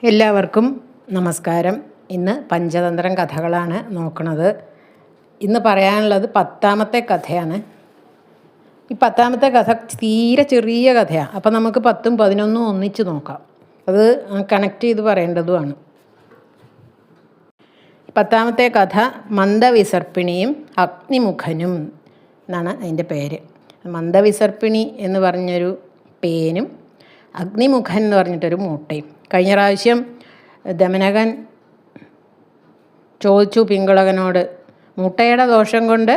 എല്ലാവർക്കും നമസ്കാരം. ഇന്ന് പഞ്ചതന്ത്രം കഥകളാണ് നോക്കുന്നത്. ഇന്ന് പറയാനുള്ളത് 10ാമത്തെ കഥയാണ്. ഈ 10ാമത്തെ കഥ തീരെ ചെറിയ കഥയാണ്. അപ്പം നമുക്ക് 10ഉം 11ഉം ഒന്നിച്ച് നോക്കാം. അത് കണക്ട് ചെയ്ത് പറയേണ്ടതുമാണ്. 10ാമത്തെ കഥ മന്ദവിസർപ്പിണിയും അഗ്നിമുഖനും എന്നാണ് അതിൻ്റെ പേര്. മന്ദവിസർപ്പിണി എന്ന് പറഞ്ഞൊരു പേനും അഗ്നിമുഖൻ എന്ന് പറഞ്ഞിട്ടൊരു മൂട്ടയും. കഴിഞ്ഞ പ്രാവശ്യം ദമനകൻ ചോദിച്ചു പിങ്കളകനോട്, മുട്ടയുടെ ദോഷം കൊണ്ട്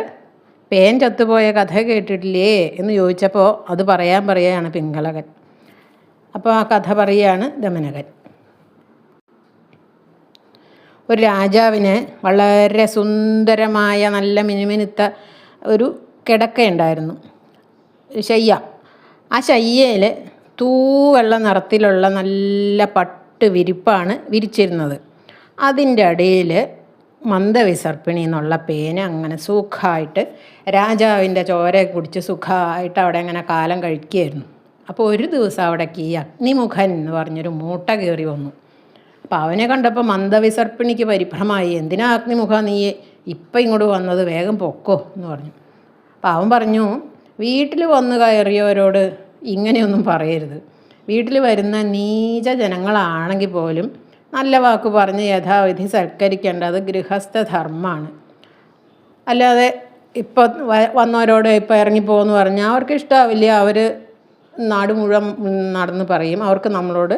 പേൻ ചത്തുപോയ കഥ കേട്ടിട്ടില്ലേ എന്ന് ചോദിച്ചപ്പോൾ അത് പറയാണ് പിങ്കളകൻ. അപ്പോൾ ആ കഥ പറയുകയാണ് ദമനകൻ. ഒരു രാജാവിന് വളരെ സുന്ദരമായ നല്ല മിനുമിനുത്ത ഒരു കിടക്കയുണ്ടായിരുന്നു, ശയ്യ. ആ ശയ്യയിൽ തൂവെള്ള നിറത്തിലുള്ള നല്ല പട്ട് വിരിപ്പാണ് വിരിച്ചിരുന്നത്. അതിൻ്റെ ഇടയിൽ മന്ദവിസർപ്പിണി എന്നുള്ള പേന അങ്ങനെ സുഖമായിട്ട് രാജാവിൻ്റെ ചോര കുടിച്ച് സുഖമായിട്ട് അവിടെ അങ്ങനെ കാലം കഴിക്കുകയായിരുന്നു. അപ്പോൾ ഒരു ദിവസം അവിടേക്ക് ഈ അഗ്നിമുഖൻ എന്ന് പറഞ്ഞൊരു മൂട്ട കയറി വന്നു. അപ്പോൾ അവനെ കണ്ടപ്പോൾ മന്ദവിസർപ്പിണിക്ക് പരിഭ്രമായി. എന്തിനാ അഗ്നിമുഖ നീ ഇപ്പം ഇങ്ങോട്ട് വന്നത്, വേഗം പൊക്കോ എന്ന് പറഞ്ഞു. അപ്പോൾ അവൻ പറഞ്ഞു, വീട്ടിൽ വന്ന് കയറിയവരോട് ഇങ്ങനെയൊന്നും പറയരുത്. വീട്ടിൽ വരുന്ന നീച ജനങ്ങളാണെങ്കിൽ പോലും നല്ല വാക്ക് പറഞ്ഞ് യഥാവിധി സൽക്കരിക്കേണ്ടത് ഗൃഹസ്ഥധർമ്മമാണ്. അല്ലാതെ ഇപ്പോൾ വന്നവരോട് ഇപ്പോൾ ഇറങ്ങിപ്പോകുമെന്ന് പറഞ്ഞാൽ അവർക്ക് ഇഷ്ടമാവില്ല. അവർ നാട് മുഴുവൻ നടന്ന് പറയും, അവർക്ക് നമ്മളോട്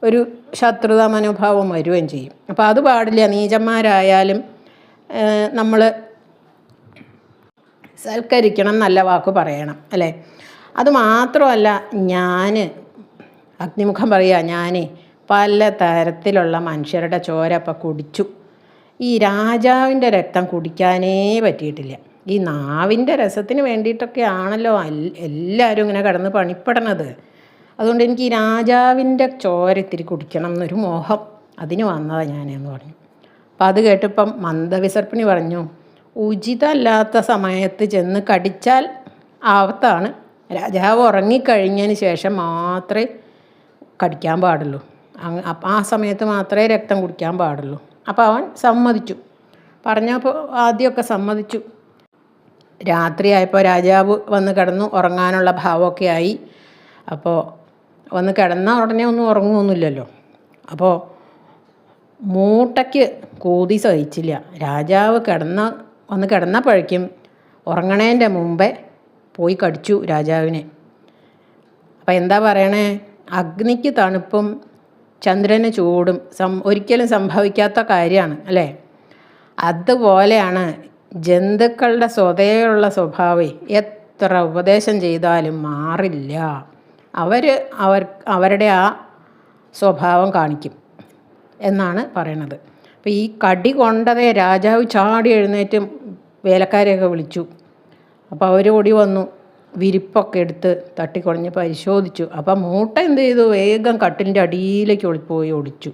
ഒരു ശത്രുതാ മനോഭാവം വരികയും ചെയ്യും. അപ്പോൾ അത് പാടില്ല. നീചന്മാരായാലും നമ്മൾ സൽക്കരിക്കണം, നല്ല വാക്ക് പറയണം, അല്ലേ? അതുമാത്രമല്ല, ഞാൻ അഗ്നിമുഖം പറയുക, ഞാൻ പല തരത്തിലുള്ള മനുഷ്യരുടെ ചോര അപ്പം കുടിച്ചു. ഈ രാജാവിൻ്റെ രക്തം കുടിക്കാനേ പറ്റിയിട്ടില്ല. ഈ നാവിൻ്റെ രസത്തിന് വേണ്ടിയിട്ടൊക്കെ ആണല്ലോ എല്ലാവരും ഇങ്ങനെ കിടന്ന് പണിപ്പെടണത്. അതുകൊണ്ട് എനിക്ക് ഈ രാജാവിൻ്റെ ചോര ഇത്തിരി കുടിക്കണം എന്നൊരു മോഹം, അതിന് വന്നതാണ് ഞാനെന്ന് പറഞ്ഞു. അപ്പം അത് കേട്ടിപ്പം മന്ദവിസർപ്പിണി പറഞ്ഞു, ഉചിതമല്ലാത്ത സമയത്ത് ചെന്ന് കടിച്ചാൽ ആപത്താണ്. രാജാവ് ഉറങ്ങിക്കഴിഞ്ഞതിന് ശേഷം മാത്രമേ കടിക്കാൻ പാടുള്ളൂ. ആ സമയത്ത് മാത്രമേ രക്തം കുടിക്കാൻ പാടുള്ളൂ. അപ്പോൾ അവൻ സമ്മതിച്ചു. പറഞ്ഞപ്പോൾ ആദ്യമൊക്കെ സമ്മതിച്ചു. രാത്രിയായപ്പോൾ രാജാവ് വന്ന് കിടന്നു, ഉറങ്ങാനുള്ള ഭാവമൊക്കെ ആയി. അപ്പോൾ വന്ന് കിടന്ന ഉടനെ ഒന്നും ഉറങ്ങുമൊന്നുമില്ലല്ലോ. അപ്പോൾ മൂട്ടയ്ക്ക് കൂതി സഹിച്ചില്ല. രാജാവ് വന്ന് കിടന്നപ്പോഴേക്കും ഉറങ്ങണേൻ്റെ മുമ്പേ പോയി കടിച്ചു രാജാവിനെ. അപ്പം എന്താ പറയണേ, അഗ്നിക്ക് തണുപ്പും ചന്ദ്രന് ചൂടും ഒരിക്കലും സംഭവിക്കാത്ത കാര്യമാണ്, അല്ലേ? അതുപോലെയാണ് ജന്തുക്കളുടെ സ്വതയുള്ള സ്വഭാവം. എത്ര ഉപദേശം ചെയ്താലും മാറില്ല. അവരുടെ ആ സ്വഭാവം കാണിക്കും എന്നാണ് പറയണത്. അപ്പോൾ ഈ കടി കൊണ്ടതേ രാജാവ് ചാടി എഴുന്നേറ്റ് വേലക്കാരെയൊക്കെ വിളിച്ചു. അപ്പോൾ അവർ ഓടി വന്നു, വിരിപ്പൊക്കെ എടുത്ത് തട്ടിക്കുടഞ്ഞ് പരിശോധിച്ചു. അപ്പം മൂട്ട എന്ത് ചെയ്തു, വേഗം കട്ടിലിൻ്റെ അടിയിലേക്ക് പോയി ഒളിച്ചു.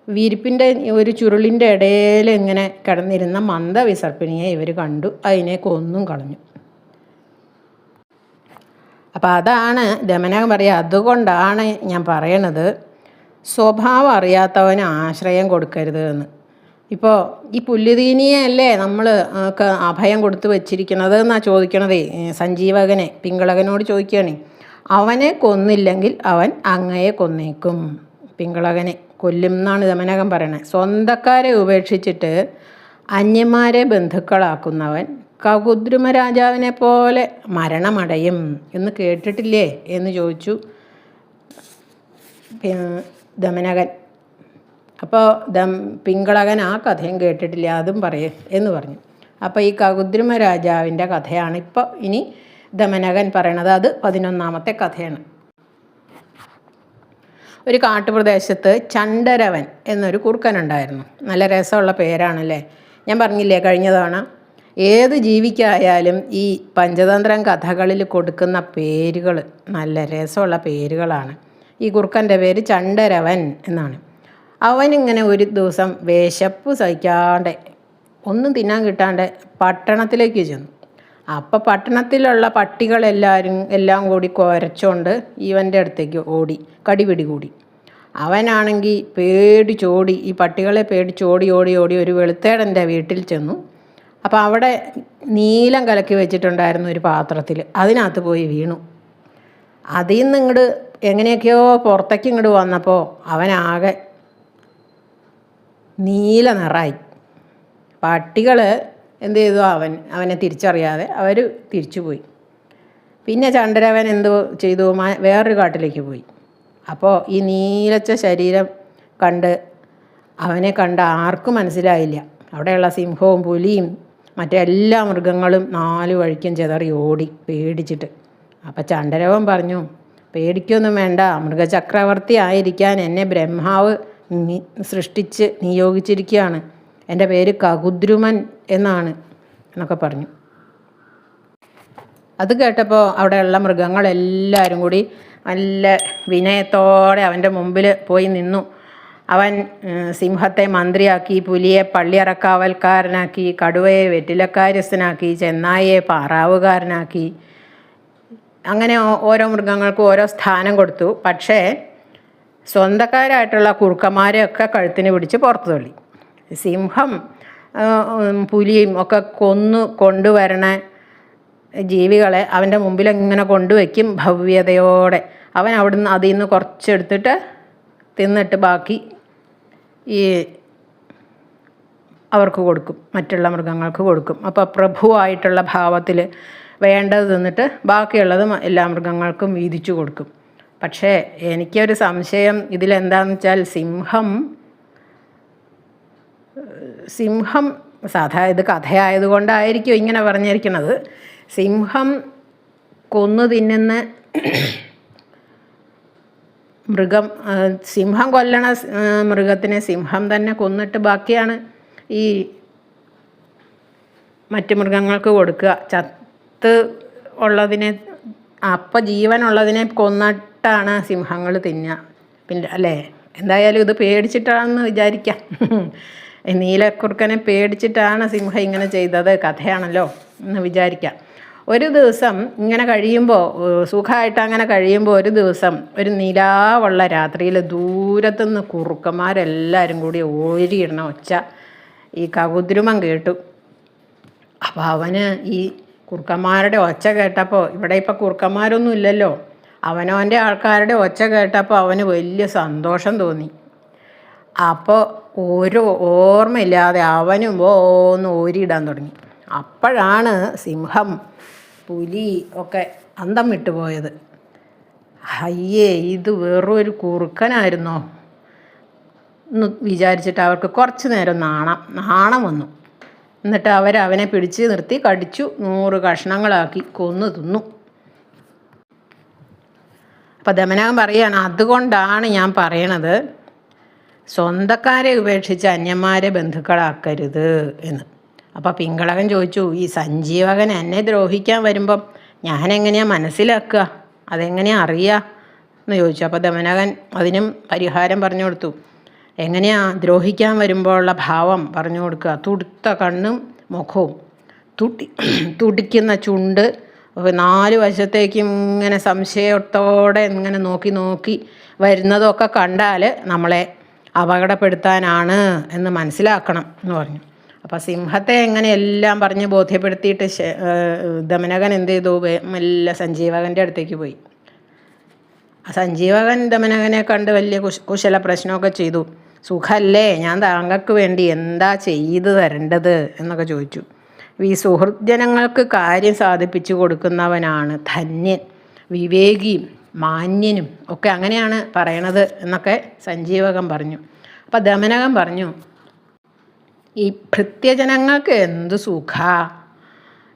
വിരിപ്പിൻ്റെ ഒരു ചുരുളിൻ്റെ ഇടയിൽ ഇങ്ങനെ കിടന്നിരുന്ന മന്ദവിസർപ്പിണിയെ ഇവർ കണ്ടു, അതിനെ കൊന്നും കളഞ്ഞു. അപ്പം അതാണ് ദമനകൻ പറയുക. അതുകൊണ്ടാണ് ഞാൻ പറയണത്, സ്വഭാവം അറിയാത്തവന് ആശ്രയം കൊടുക്കരുത് എന്ന്. ഇപ്പോൾ ഈ പുല്ലുതീനിയല്ലേ നമ്മൾ അഭയം കൊടുത്ത് വച്ചിരിക്കണത് എന്നാണ് ചോദിക്കണതേ സഞ്ജീവകനെ. പിങ്കളകനോട് ചോദിക്കുകയാണ്, അവനെ കൊന്നില്ലെങ്കിൽ അവൻ അങ്ങയെ കൊന്നേക്കും. പിങ്കളകനെ കൊല്ലും എന്നാണ് ദമനകൻ പറയണത്. സ്വന്തക്കാരെ ഉപേക്ഷിച്ചിട്ട് അന്യന്മാരെ ബന്ധുക്കളാക്കുന്നവൻ കകുദ്രുമ രാജാവിനെ പോലെ മരണമടയും എന്ന് കേട്ടിട്ടില്ലേ എന്ന് ചോദിച്ചു ദമനകൻ. അപ്പോൾ പിങ്കളകൻ ആ കഥയും കേട്ടിട്ടില്ല, അതും എന്ന് പറഞ്ഞു. അപ്പോൾ ഈ കകുദ്രുമ രാജാവിൻ്റെ കഥയാണ് ഇപ്പോൾ ഇനി ദമനകൻ പറയണത്. അത് 11ാമത്തെ കഥയാണ്. ഒരു കാട്ടുപ്രദേശത്ത് ചണ്ഡരവൻ എന്നൊരു കുറുക്കനുണ്ടായിരുന്നു. നല്ല രസമുള്ള പേരാണല്ലേ. ഞാൻ പറഞ്ഞില്ലേ കഴിഞ്ഞ തവണ, ഏത് ജീവിക്കായാലും ഈ പഞ്ചതന്ത്രം കഥകളിൽ കൊടുക്കുന്ന പേരുകൾ നല്ല രസമുള്ള പേരുകളാണ്. ഈ കുറുക്കൻ്റെ പേര് ചണ്ഡരവൻ എന്നാണ്. അവനിങ്ങനെ ഒരു ദിവസം വിശപ്പ് സഹിക്കാണ്ട് ഒന്നും തിന്നാൻ കിട്ടാണ്ട് പട്ടണത്തിലേക്ക് ചെന്നു. അപ്പോൾ പട്ടണത്തിലുള്ള പട്ടികളെല്ലാം കൂടി കുരച്ചുകൊണ്ട് ഇവൻ്റെ അടുത്തേക്ക് ഓടി, കടിപിടി കൂടി. അവനാണെങ്കിൽ പേടിച്ചോടി, ഈ പട്ടികളെ പേടിച്ചോടി ഓടി ഓടി ഒരു വെളുത്തേടൻ്റെ വീട്ടിൽ ചെന്നു. അപ്പോൾ അവിടെ നീലം കലക്കി വെച്ചിട്ടുണ്ടായിരുന്നു ഒരു പാത്രത്തിൽ, അതിനകത്ത് പോയി വീണു. അതിൽ നിന്ന് ഇങ്ങോട്ട് എങ്ങനെയൊക്കെയോ പുറത്തേക്ക് ഇങ്ങോട്ട് വന്നപ്പോൾ അവനാകെ നീല നിറായി. പട്ടികൾ എന്ത് ചെയ്തു, അവനെ തിരിച്ചറിയാതെ അവർ തിരിച്ചുപോയി. പിന്നെ ചണ്ടരവൻ എന്തോ ചെയ്തു, വേറൊരു കാട്ടിലേക്ക് പോയി. അപ്പോൾ ഈ നീലച്ച ശരീരം അവനെ കണ്ട് ആർക്കും മനസ്സിലായില്ല. അവിടെയുള്ള സിംഹവും പുലിയും മറ്റെല്ലാ മൃഗങ്ങളും 4 വഴിക്കും ചിതറി ഓടി പേടിച്ചിട്ട്. അപ്പം ചണ്ടരവൻ പറഞ്ഞു, പേടിക്കൊന്നും വേണ്ട, മൃഗചക്രവർത്തി ആയിരിക്കാൻ എന്നെ ബ്രഹ്മാവ് സൃഷ്ടിച്ച് നിയോഗിച്ചിരിക്കുകയാണ്. എൻ്റെ പേര് കകുദ്രുമൻ എന്നാണ് എന്നൊക്കെ പറഞ്ഞു. അത് കേട്ടപ്പോൾ അവിടെയുള്ള മൃഗങ്ങളെല്ലാവരും കൂടി നല്ല വിനയത്തോടെ അവൻ്റെ മുമ്പിൽ പോയി നിന്നു. അവൻ സിംഹത്തെ മന്ത്രിയാക്കി, പുലിയെ പള്ളിയറക്കാവൽക്കാരനാക്കി, കടുവയെ വെറ്റിലക്കാര്യസ്ഥനാക്കി, ചെന്നായിയെ പാറാവുകാരനാക്കി. അങ്ങനെ ഓരോ മൃഗങ്ങൾക്കും ഓരോ സ്ഥാനം കൊടുത്തു. പക്ഷേ സ്വന്തക്കാരായിട്ടുള്ള കുറുക്കന്മാരെയൊക്കെ കഴുത്തിന് പിടിച്ച് പുറത്തു തള്ളി. സിംഹം പുലിയും ഒക്കെ കൊണ്ടുവരണ ജീവികളെ അവൻ്റെ മുമ്പിൽ ഇങ്ങനെ കൊണ്ടുവയ്ക്കും ഭവ്യതയോടെ. അവൻ അതിൽ നിന്ന് കുറച്ചെടുത്തിട്ട് തിന്നിട്ട് ബാക്കി അവർക്ക് കൊടുക്കും, മറ്റുള്ള മൃഗങ്ങൾക്ക് കൊടുക്കും. അപ്പോൾ പ്രഭുവായിട്ടുള്ള ഭാവത്തിൽ വേണ്ടത് തിന്നിട്ട് ബാക്കിയുള്ളതും എല്ലാ മൃഗങ്ങൾക്കും വീതിച്ചു കൊടുക്കും. പക്ഷേ എനിക്കൊരു സംശയം ഇതിലെന്താണെന്ന് വെച്ചാൽ, സിംഹം ഇത് കഥയായതുകൊണ്ടായിരിക്കും ഇങ്ങനെ പറഞ്ഞിരിക്കുന്നത്. സിംഹം കൊന്നു തിന്നുന്ന സിംഹം കൊല്ലണ മൃഗത്തിനെ സിംഹം തന്നെ കൊന്നിട്ട് ബാക്കിയാണ് ഈ മറ്റ് മൃഗങ്ങൾക്ക് കൊടുക്കുക. ചത്ത് ഉള്ളതിനെ, അപ്പം ജീവനുള്ളതിനെ കൊന്നിട്ടാണ് സിംഹങ്ങൾ തിന്നുക. പിന്നെ അല്ലേ, എന്തായാലും ഇത് പേടിച്ചിട്ടാണെന്ന് വിചാരിക്കാം. നീലക്കുറുക്കനെ പേടിച്ചിട്ടാണ് സിംഹം ഇങ്ങനെ ചെയ്തത്, കഥയാണല്ലോ എന്ന് വിചാരിക്കാം. ഒരു ദിവസം ഇങ്ങനെ കഴിയുമ്പോൾ, സുഖമായിട്ട് അങ്ങനെ കഴിയുമ്പോൾ, ഒരു ദിവസം ഒരു നിലാവുള്ള രാത്രിയിൽ ദൂരത്തുനിന്ന് കുറുക്കന്മാരെല്ലാവരും കൂടി ഓരിയിടണ ഒച്ച ഈ കകുദ്രുമൻ കേട്ടു. അപ്പോൾ അവന് ഈ കുറുക്കന്മാരുടെ ഒച്ച കേട്ടപ്പോൾ, ഇവിടെ ഇപ്പം കുറുക്കന്മാരൊന്നും ഇല്ലല്ലോ, അവനവൻ്റെ ആൾക്കാരുടെ ഒച്ച കേട്ടപ്പോൾ അവന് വലിയ സന്തോഷം തോന്നി. അപ്പോൾ ഒരു ഓർമ്മയില്ലാതെ അവനും ഒന്ന് ഓരിയിടാൻ തുടങ്ങി. അപ്പോഴാണ് സിംഹം പുലി ഒക്കെ അന്തം വിട്ടുപോയത്. അയ്യേ, ഇത് വെറൊരു കുറുക്കനായിരുന്നോ എന്ന് വിചാരിച്ചിട്ട് അവർക്ക് കുറച്ച് നേരം നാണം വന്നു. എന്നിട്ട് അവനെ പിടിച്ച് നിർത്തി കടിച്ചു 100 കഷ്ണങ്ങളാക്കി കൊന്നു തിന്നു. അപ്പം ദമനകൻ പറയുകയാണ്, അതുകൊണ്ടാണ് ഞാൻ പറയണത് സ്വന്തക്കാരെ ഉപേക്ഷിച്ച് അന്യന്മാരെ ബന്ധുക്കളാക്കരുത് എന്ന്. അപ്പോൾ പിങ്കളകൻ ചോദിച്ചു, ഈ സഞ്ജീവകൻ എന്നെ ദ്രോഹിക്കാൻ വരുമ്പം ഞാനെങ്ങനെയാണ് മനസ്സിലാക്കുക, അതെങ്ങനെയാണ് അറിയുക എന്ന് ചോദിച്ചു. അപ്പോൾ ദമനകൻ അതിനും പരിഹാരം പറഞ്ഞു കൊടുത്തു. എങ്ങനെയാണ് ദ്രോഹിക്കാൻ വരുമ്പോഴുള്ള ഭാവം പറഞ്ഞു കൊടുക്കുക. തുടുത്ത കണ്ണും മുഖവും, തുടിക്കുന്ന ചുണ്ട്, 4 വശത്തേക്കും ഇങ്ങനെ സംശയത്തോടെ ഇങ്ങനെ നോക്കി വരുന്നതൊക്കെ കണ്ടാൽ നമ്മളെ അപകടപ്പെടുത്താനാണ് എന്ന് മനസ്സിലാക്കണം എന്ന് പറഞ്ഞു. അപ്പോൾ സിംഹത്തെ എങ്ങനെ എല്ലാം പറഞ്ഞ് ബോധ്യപ്പെടുത്തിയിട്ട് ദമനകൻ എന്ത് ചെയ്തു, മെല്ലെ സഞ്ജീവകൻ്റെ അടുത്തേക്ക് പോയി. സഞ്ജീവകൻ ദമനകനെ കണ്ട് വലിയ കുശല പ്രശ്നമൊക്കെ ചെയ്തു. സുഖല്ലേ, ഞാൻ താങ്കൾക്ക് വേണ്ടി എന്താ ചെയ്തു തരേണ്ടത് എന്നൊക്കെ ചോദിച്ചു. ഈ സുഹൃജനങ്ങൾക്ക് കാര്യം സാധിപ്പിച്ചു കൊടുക്കുന്നവനാണ് ധന്യൻ, വിവേകിയും മാന്യനും ഒക്കെ അങ്ങനെയാണ് പറയണത് എന്നൊക്കെ സഞ്ജീവകൻ പറഞ്ഞു. അപ്പം ദമനകൻ പറഞ്ഞു, ഈ ഭൃത്യജനങ്ങൾക്ക് എന്ത് സുഖ,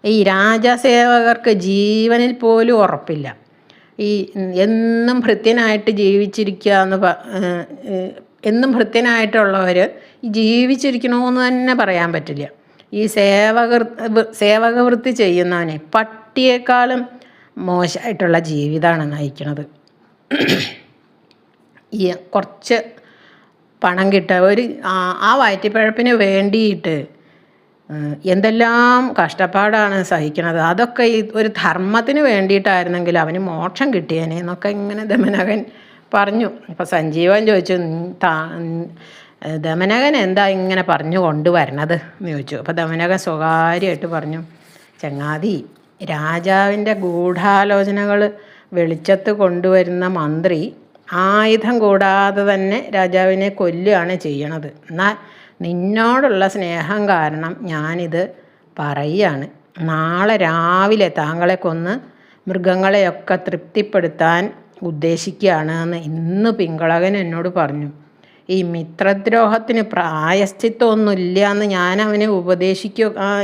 ഈ രാജസേവകർക്ക് ജീവനിൽ പോലും ഉറപ്പില്ല. ഈ എന്നും ഭൃത്യനായിട്ട് എന്നും ഭൃത്യനായിട്ടുള്ളവർ ജീവിച്ചിരിക്കണമെന്ന് തന്നെ പറയാൻ പറ്റില്ല. ഈ സേവകവൃത്തി ചെയ്യുന്നവനെ പട്ടിയേക്കാളും മോശമായിട്ടുള്ള ജീവിതമാണ് നയിക്കുന്നത്. ഈ കുറച്ച് പണം കിട്ടുക, ആ വയറ്റിപ്പഴപ്പിന് വേണ്ടിയിട്ട് എന്തെല്ലാം കഷ്ടപ്പാടാണ് സഹിക്കുന്നത്. അതൊക്കെ ഈ ഒരു ധർമ്മത്തിന് വേണ്ടിയിട്ടായിരുന്നെങ്കിൽ അവന് മോക്ഷം കിട്ടിയേനെ എന്നൊക്കെ ഇങ്ങനെ ദമനകൻ പറഞ്ഞു. അപ്പോൾ സഞ്ജീവൻ ചോദിച്ചു, ദമനകൻ എന്താ ഇങ്ങനെ പറഞ്ഞു കൊണ്ടുവരണത് എന്ന് ചോദിച്ചു. അപ്പോൾ ദമനകൻ സ്വകാര്യമായിട്ട് പറഞ്ഞു, ചങ്ങാതി, രാജാവിൻ്റെ ഗൂഢാലോചനകൾ വെളിച്ചത്ത് കൊണ്ടുവരുന്ന മന്ത്രി ആയുധം കൂടാതെ തന്നെ രാജാവിനെ കൊല്ലുകയാണ് ചെയ്യണത്. എന്നാൽ നിന്നോടുള്ള സ്നേഹം കാരണം ഞാനിത് പറയുകയാണ്. നാളെ രാവിലെ താങ്കളെ കൊന്ന് മൃഗങ്ങളെയൊക്കെ തൃപ്തിപ്പെടുത്താൻ ഉദ്ദേശിക്കുകയാണ് എന്ന് ഇന്ന് പിങ്കളകൻ എന്നോട് പറഞ്ഞു. ഈ മിത്രദ്രോഹത്തിന് പ്രായശ്ചിത്തമൊന്നുമില്ല എന്ന് ഞാൻ അവനെ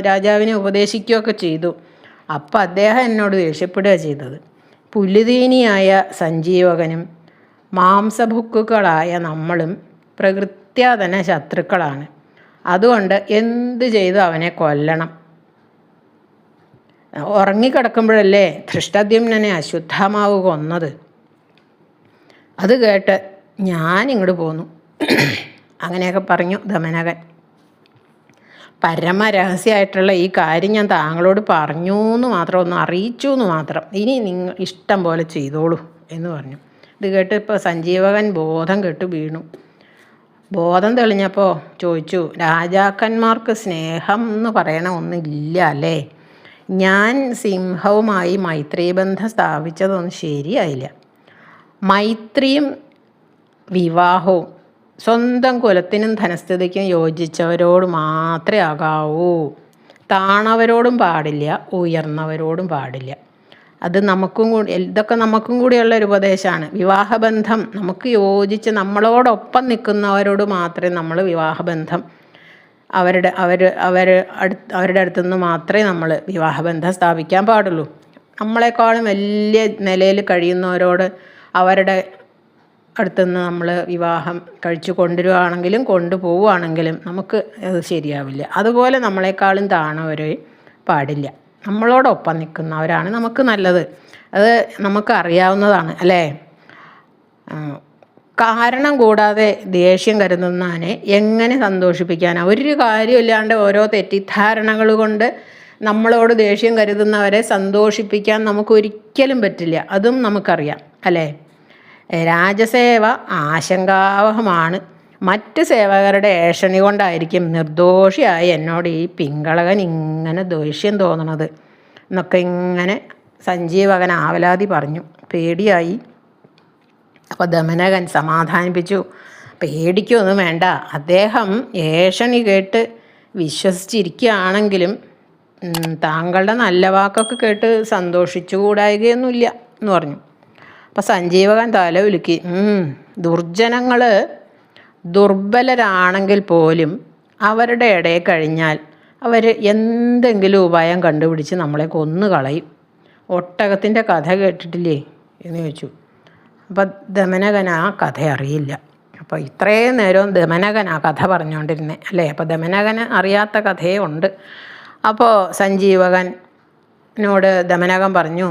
രാജാവിനെ ഉപദേശിക്കുകയൊക്കെ ചെയ്തു. അപ്പം അദ്ദേഹം എന്നോട് ദേഷ്യപ്പെടുക ചെയ്തത്. പുലിതീനിയായ സഞ്ജീവകനും മാംസഭുക്കുകളായ നമ്മളും പ്രകൃത്യാ തന്നെ ശത്രുക്കളാണ്. അതുകൊണ്ട് എന്ത് ചെയ്തു അവനെ കൊല്ലണം. ഉറങ്ങിക്കിടക്കുമ്പോഴല്ലേ ധൃഷ്ടദ്യുമ്നനെ അശ്വത്ഥാമാവ് കൊന്നത്. അത് കേട്ട് ഞാനിങ്ങോട്ട് പോന്നു. അങ്ങനെയൊക്കെ പറഞ്ഞു ദമനകൻ. പരമരഹസ്യമായിട്ടുള്ള ഈ കാര്യം ഞാൻ താങ്കളോട് പറഞ്ഞു എന്ന് മാത്രം, ഒന്ന് അറിയിച്ചു എന്ന് മാത്രം. ഇനി നിങ്ങൾ ഇഷ്ടം പോലെ ചെയ്തോളൂ എന്ന് പറഞ്ഞു. ഇത് കേട്ട് ഇപ്പോൾ സഞ്ജീവകൻ ബോധം കെട്ട് വീണു. ബോധം തെളിഞ്ഞപ്പോൾ ചോദിച്ചു, രാജാക്കന്മാർക്ക് സ്നേഹം എന്ന് പറയണ ഒന്നില്ല അല്ലേ? ഞാൻ സിംഹവുമായി മൈത്രീബന്ധം സ്ഥാപിച്ചതൊന്നും ശരിയായില്ല. മൈത്രിയും വിവാഹവും സ്വന്തം കുലത്തിനും ധനസ്ഥിതിക്കും യോജിച്ചവരോട് മാത്രമേ ആകാവൂ. താണവരോടും പാടില്ല, ഉയർന്നവരോടും പാടില്ല. അത് നമുക്കും കൂടി, ഇതൊക്കെ നമുക്കും കൂടിയുള്ള ഒരു ഉപദേശമാണ്. വിവാഹബന്ധം നമുക്ക് യോജിച്ച് നമ്മളോടൊപ്പം നിൽക്കുന്നവരോട് മാത്രമേ നമ്മൾ വിവാഹബന്ധം അവരുടെ അടുത്തുനിന്ന് മാത്രമേ നമ്മൾ വിവാഹബന്ധം സ്ഥാപിക്കാൻ പാടുള്ളൂ. നമ്മളെക്കാളും വലിയ നിലയിൽ കഴിയുന്നവരോട് അവരുടെ അടുത്തുനിന്ന് നമ്മൾ വിവാഹം കഴിച്ചു കൊണ്ടുവരികയാണെങ്കിലും കൊണ്ടുപോവുകയാണെങ്കിലും നമുക്ക് അത് ശരിയാവില്ല. അതുപോലെ നമ്മളെക്കാളും താണവരെ പാടില്ല. നമ്മളോടൊപ്പം നിൽക്കുന്നവരാണ് നമുക്ക് നല്ലത്. അത് നമുക്ക് അറിയാവുന്നതാണ് അല്ലേ? കാരണം കൂടാതെ ദേഷ്യം കരുതുന്നതിനെ എങ്ങനെ സന്തോഷിപ്പിക്കാനാണ്? ഒരു കാര്യമില്ലാണ്ട് ഓരോ തെറ്റിദ്ധാരണകൾ കൊണ്ട് നമ്മളോട് ദേഷ്യം കരുതുന്നവരെ സന്തോഷിപ്പിക്കാൻ നമുക്ക് ഒരിക്കലും പറ്റില്ല. അതും നമുക്കറിയാം അല്ലേ? രാജസേവ ആശങ്കാവഹമാണ്. മറ്റ് സേവകരുടെ ഏഷണി കൊണ്ടായിരിക്കും നിർദോഷിയായ എന്നോട് ഈ പിങ്കളകൻ ഇങ്ങനെ ദേഷ്യം തോന്നണത് എന്നൊക്കെ ഇങ്ങനെ സഞ്ജീവകൻ ആവലാതി പറഞ്ഞു. പേടിയായി. അപ്പോൾ ദമനകൻ സമാധാനിപ്പിച്ചു, പേടിക്കൊന്നും വേണ്ട. അദ്ദേഹം ഏഷണി കേട്ട് വിശ്വസിച്ചിരിക്കുകയാണെങ്കിലും താങ്കളുടെ നല്ല വാക്കൊക്കെ കേട്ട് സന്തോഷിച്ചുകൂടായികയൊന്നുമില്ല എന്ന് പറഞ്ഞു. അപ്പം സഞ്ജീവകൻ തല ഉലുക്കി. ദുർജനങ്ങൾ ദുർബലരാണെങ്കിൽ പോലും അവരുടെ ഇടയിൽ കഴിഞ്ഞാൽ അവർ എന്തെങ്കിലും ഉപായം കണ്ടുപിടിച്ച് നമ്മളെ കൊന്നുകളയും. ഒട്ടകത്തിൻ്റെ കഥ കേട്ടിട്ടില്ലേ എന്ന് ചോദിച്ചു. അപ്പം ദമനകൻ ആ കഥ അറിയില്ല. അപ്പോൾ ഇത്രയും നേരവും ദമനകൻ ആ കഥ പറഞ്ഞുകൊണ്ടിരുന്നേ അല്ലേ? അപ്പോൾ ദമനകന് അറിയാത്ത കഥയേ ഉണ്ട്. അപ്പോൾ സഞ്ജീവകനോട് ദമനകൻ പറഞ്ഞു,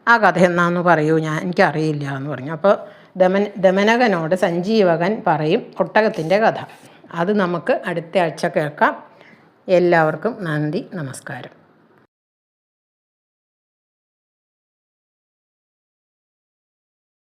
ആ കഥ എന്നാന്ന് പറയൂ, എനിക്കറിയില്ല എന്ന് പറഞ്ഞു. അപ്പോൾ ദമനകനോട് സഞ്ജീവകൻ പറയും ഒട്ടകത്തിൻ്റെ കഥ. അത് നമുക്ക് അടുത്ത ആഴ്ച കേൾക്കാം. എല്ലാവർക്കും നന്ദി, നമസ്കാരം.